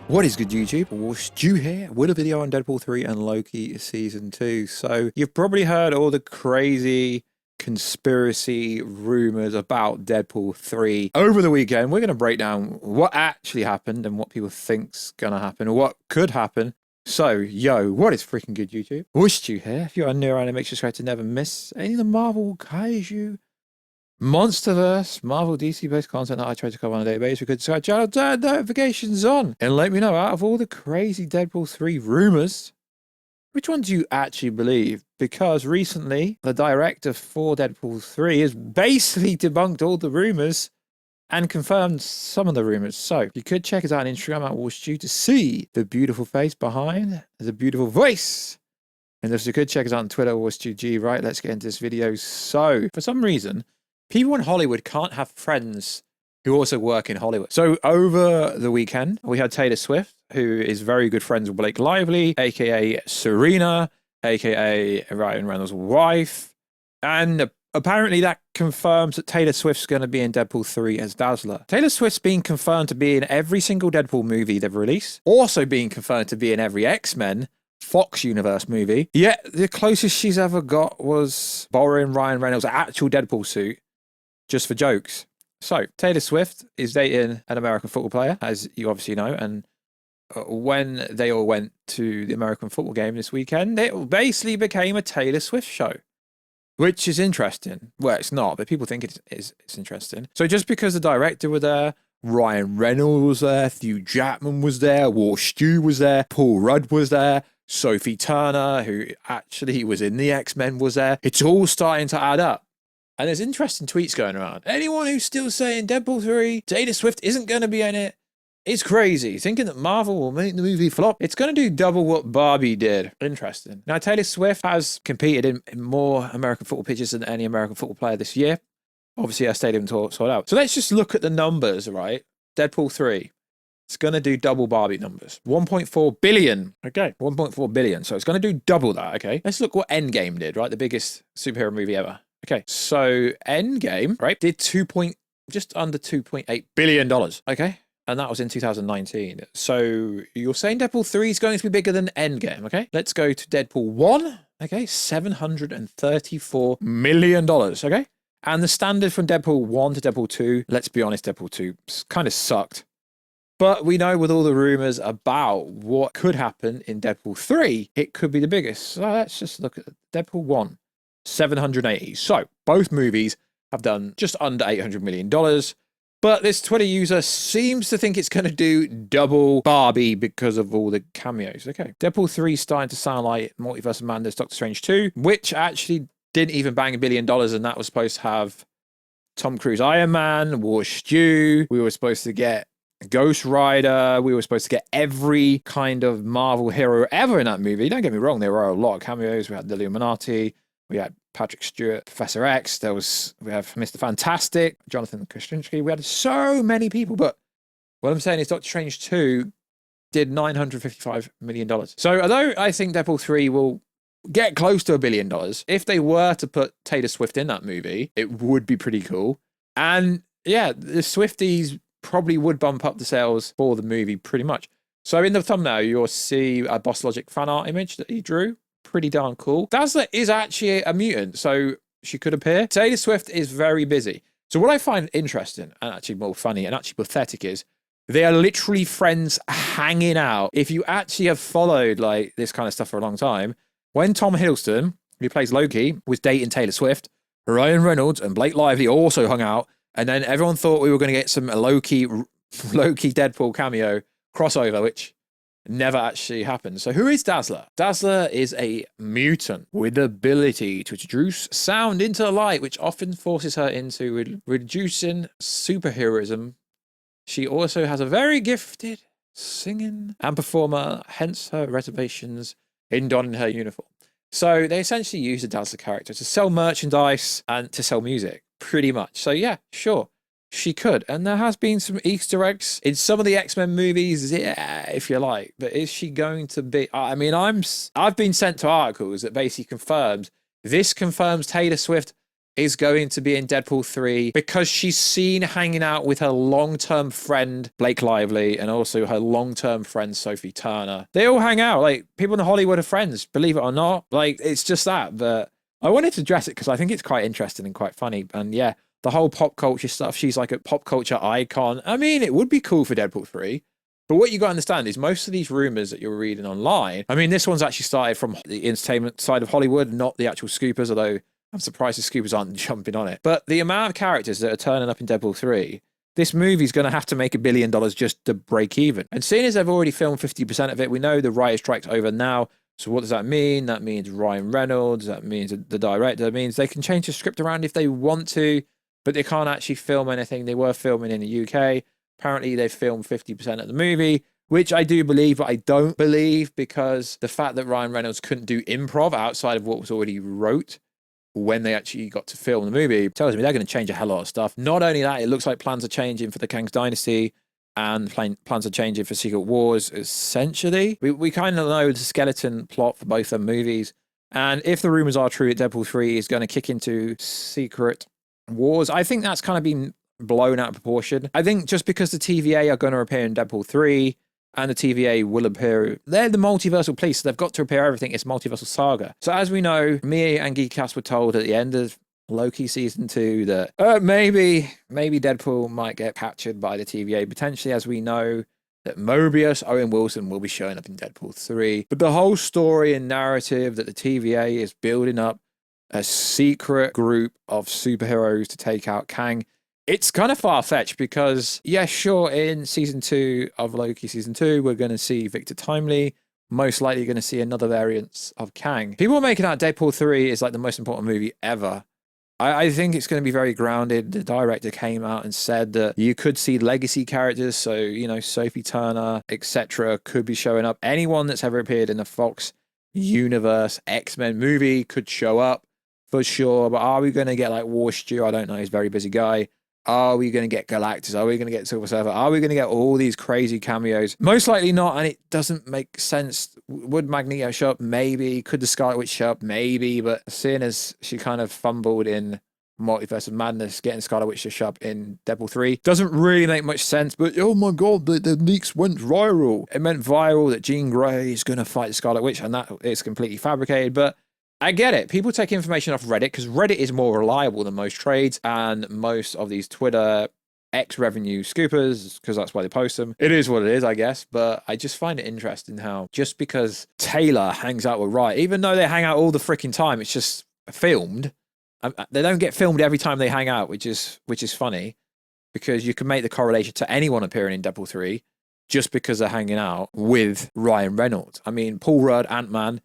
What is good, YouTube? Warstu here with a video on Deadpool 3 and Loki Season 2. So you've probably heard all the crazy conspiracy rumors about Deadpool 3 over the weekend. We're going to break down what actually happened and what people think's going to happen or what could happen. So, yo, what is freaking good, YouTube? Warstu here. If you're new around, make sure to never miss any of the Marvel Kaiju Monsterverse, Marvel DC based content that I try to cover on a daily basis. We could start channel, turn notifications on, and let me know out of all the crazy Deadpool 3 rumors, which one do you actually believe? Because recently, the director for Deadpool 3 has basically debunked all the rumors and confirmed some of the rumors. So you could check us out on Instagram at Warstu to see the beautiful face behind the beautiful voice. And if you could check us out on Twitter, WarstuG. Right, let's get into this video. So for some reason, people in Hollywood can't have friends who also work in Hollywood. So over the weekend, we had Taylor Swift, who is very good friends with Blake Lively, aka Serena, aka Ryan Reynolds' wife. And apparently that confirms that Taylor Swift's going to be in Deadpool 3 as Dazzler. Taylor Swift's been confirmed to be in every single Deadpool movie they've released, also being confirmed to be in every X-Men Fox Universe movie. Yet the closest she's ever got was borrowing Ryan Reynolds' actual Deadpool suit just for jokes. So, Taylor Swift is dating an American football player, as you obviously know, and when they all went to the American football game this weekend, it basically became a Taylor Swift show, which is interesting. Well, it's not, but people think it's interesting. So just because the director was there, Ryan Reynolds was there, Hugh Jackman was there, Warstu was there, Paul Rudd was there, Sophie Turner, who actually was in the X-Men, was there. It's all starting to add up. And there's interesting tweets going around. Anyone who's still saying Deadpool 3, Taylor Swift isn't going to be in it, it's crazy. Thinking that Marvel will make the movie flop. It's going to do double what Barbie did. Interesting. Now, Taylor Swift has competed in more American football pitches than any American football player this year. Obviously, her stadium tour sold out. So let's just look at the numbers, right? Deadpool 3. It's going to do double Barbie numbers. 1.4 billion. Okay, 1.4 billion. So it's going to do double that, okay? Let's look what Endgame did, right? The biggest superhero movie ever. Okay, so Endgame, right, did just under $2.8 billion, okay? And that was in 2019. So you're saying Deadpool 3 is going to be bigger than Endgame, okay? Let's go to Deadpool 1, okay? $734 million, okay? And the standard from Deadpool 1 to Deadpool 2, let's be honest, Deadpool 2 kind of sucked. But we know with all the rumors about what could happen in Deadpool 3, it could be the biggest. So let's just look at Deadpool 1. 780. So both movies have done just under $800 million. But this Twitter user seems to think it's going to do double Barbie because of all the cameos. Okay. Deadpool 3 is starting to sound like Multiverse of Madness Doctor Strange 2, which actually didn't even bang $1 billion. And that was supposed to have Tom Cruise Iron Man, Warstu. We were supposed to get Ghost Rider. We were supposed to get every kind of Marvel hero ever in that movie. Don't get me wrong. There were a lot of cameos. We had the Illuminati. We had Patrick Stewart, Professor X. We have Mr. Fantastic, Jonathan Krasinski. We had so many people, but what I'm saying is Doctor Strange 2 did $955 million. So although I think Deadpool 3 will get close to $1 billion, if they were to put Taylor Swift in that movie, it would be pretty cool. And yeah, the Swifties probably would bump up the sales for the movie pretty much. So in the thumbnail, you'll see a Boss Logic fan art image that he drew. Pretty darn cool. Dazzler is actually a mutant, so she could appear. Taylor Swift is very busy. So what I find interesting and actually more funny and actually pathetic is they are literally friends hanging out. If you actually have followed like this kind of stuff for a long time, when Tom Hiddleston, who plays Loki, was dating Taylor Swift, Ryan Reynolds and Blake Lively also hung out, and then everyone thought we were going to get some Loki Deadpool cameo crossover, which never actually happened. So who is Dazzler? Dazzler is a mutant with the ability to introduce sound into the light, which often forces her into reducing superheroism. She also has a very gifted singing and performer, hence her reservations in donning her uniform. So they essentially use the Dazzler character to sell merchandise and to sell music, pretty much. So yeah, sure. She could, and there has been some Easter eggs in some of the X-Men movies, yeah, if you like. But is she going to be? I mean, I've been sent to articles that basically confirms Taylor Swift is going to be in Deadpool 3 because she's seen hanging out with her long-term friend Blake Lively and also her long-term friend Sophie Turner. They all hang out. Like, people in Hollywood are friends, believe it or not. Like, it's just that. But I wanted to address it because I think it's quite interesting and quite funny. And yeah, the whole pop culture stuff, she's like a pop culture icon. I mean, it would be cool for Deadpool 3. But what you got to understand is most of these rumors that you're reading online, I mean, this one's actually started from the entertainment side of Hollywood, not the actual scoopers, although I'm surprised the scoopers aren't jumping on it. But the amount of characters that are turning up in Deadpool 3, this movie's going to have to make $1 billion just to break even. And seeing as they've already filmed 50% of it, we know the writer's strike's over now. So what does that mean? That means Ryan Reynolds, that means the director, that means they can change the script around if they want to, but they can't actually film anything. They were filming in the UK. Apparently they filmed 50% of the movie, which I do believe, but I don't believe because the fact that Ryan Reynolds couldn't do improv outside of what was already wrote when they actually got to film the movie tells me they're going to change a hell lot of stuff. Not only that, it looks like plans are changing for the Kang's Dynasty and plans are changing for Secret Wars, essentially. We kind of know the skeleton plot for both the movies. And if the rumors are true, Deadpool 3 is going to kick into Secret Wars, I think that's kind of been blown out of proportion. I think just because the TVA are going to appear in Deadpool 3 and the TVA will appear, they're the multiversal police, so they've got to repair everything. It's multiversal saga. So as we know, me and Geekcast were told at the end of Loki season 2 that maybe Deadpool might get captured by the TVA, potentially, as we know that Mobius, Owen Wilson will be showing up in Deadpool 3. But the whole story and narrative that the TVA is building up a secret group of superheroes to take out Kang, it's kind of far-fetched because, yeah, sure, in season 2 of Loki season 2, we're going to see Victor Timely, most likely going to see another variant of Kang. People are making out Deadpool 3 is like the most important movie ever. I think it's going to be very grounded. The director came out and said that you could see legacy characters, so, you know, Sophie Turner, etc., could be showing up. Anyone that's ever appeared in the Fox Universe X-Men movie could show up for sure. But are we going to get like Warstu? I don't know. He's a very busy guy. Are we going to get Galactus? Are we going to get Silver Surfer? Are we going to get all these crazy cameos? Most likely not, and it doesn't make sense. Would Magneto show up? Maybe. Could the Scarlet Witch show up? Maybe. But seeing as she kind of fumbled in Multiverse of Madness, getting Scarlet Witch to show up in Deadpool 3 doesn't really make much sense. But oh my god, the leaks went viral. It meant viral that Jean Grey is going to fight the Scarlet Witch, and that is completely fabricated. But I get it. People take information off Reddit because Reddit is more reliable than most trades and most of these Twitter X revenue scoopers because that's why they post them. It is what it is, I guess. But I just find it interesting how just because Taylor hangs out with Riot, even though they hang out all the freaking time, it's just filmed. They don't get filmed every time they hang out, which is funny because you can make the correlation to anyone appearing in Deadpool 3 just because they're hanging out with Ryan Reynolds. I mean, Paul Rudd, Ant-Man,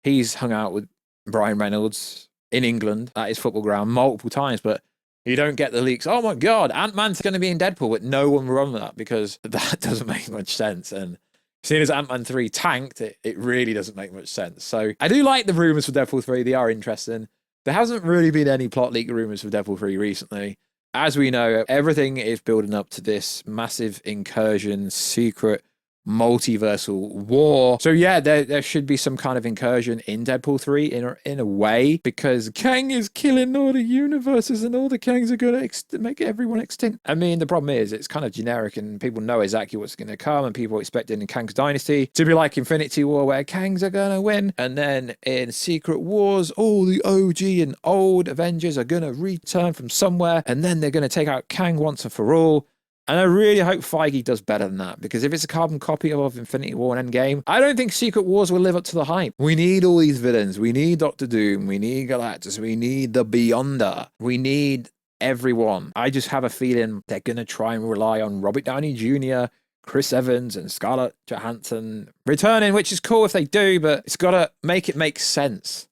he's hung out with Ryan Reynolds in England at his football ground multiple times, but you don't get the leaks. Oh my god, Ant-Man's going to be in Deadpool, but no one will run that because that doesn't make much sense. And seeing as Ant-Man 3 tanked, it really doesn't make much sense. So I do like the rumors for Deadpool 3. They are interesting. There hasn't really been any plot leak rumors for Deadpool 3 recently. As we know, everything is building up to this massive incursion, secret multiversal war. So yeah, there should be some kind of incursion in Deadpool 3 in a way because Kang is killing all the universes and all the Kangs are going to make everyone extinct. I mean, the problem is it's kind of generic and people know exactly what's going to come and people are expecting in Kang's Dynasty to be like Infinity War where Kangs are going to win. And then in Secret Wars, all the OG and old Avengers are going to return from somewhere and then they're going to take out Kang once and for all. And I really hope Feige does better than that, because if it's a carbon copy of Infinity War and Endgame, I don't think Secret Wars will live up to the hype. We need all these villains. We need Doctor Doom. We need Galactus. We need the Beyonder. We need everyone. I just have a feeling they're going to try and rely on Robert Downey Jr., Chris Evans, and Scarlett Johansson returning, which is cool if they do, but it's got to make sense.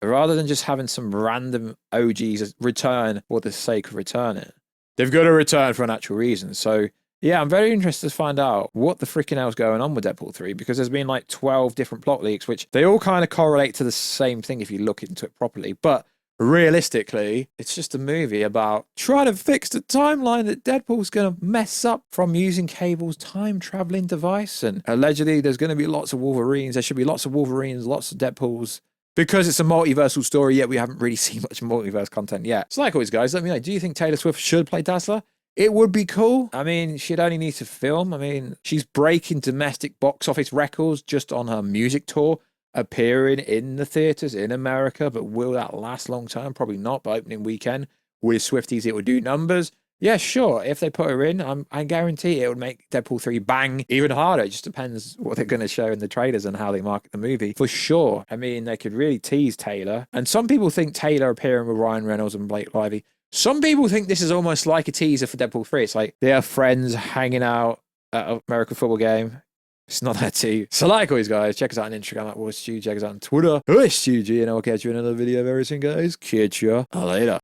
Rather than just having some random OGs return for the sake of returning. They've got to return for an actual reason. So, yeah, I'm very interested to find out what the freaking hell's going on with Deadpool 3, because there's been like 12 different plot leaks, which they all kind of correlate to the same thing if you look into it properly. But realistically, it's just a movie about trying to fix the timeline that Deadpool's going to mess up from using Cable's time-traveling device. And allegedly, there's going to be lots of Wolverines. There should be lots of Wolverines, lots of Deadpools. because it's a multiversal story, yet we haven't really seen much multiverse content yet. So like always, guys, let me know. Do you think Taylor Swift should play Dazzler? It would be cool. I mean, she'd only need to film. I mean, she's breaking domestic box office records just on her music tour, appearing in the theaters in America. But will that last long term? Probably not. By opening weekend with Swifties, it would do numbers. Yeah, sure. If they put her in, I guarantee it would make Deadpool 3 bang even harder. It just depends what they're going to show in the trailers and how they market the movie. For sure. I mean, they could really tease Taylor. And some people think Taylor appearing with Ryan Reynolds and Blake Lively. Some people think this is almost like a teaser for Deadpool 3. It's like they are friends hanging out at an American football game. It's not that too. So like always, guys, check us out on Instagram at Warstu. Check us out on Twitter. Warstu, and I'll catch you in another video very soon, guys. Catch you later.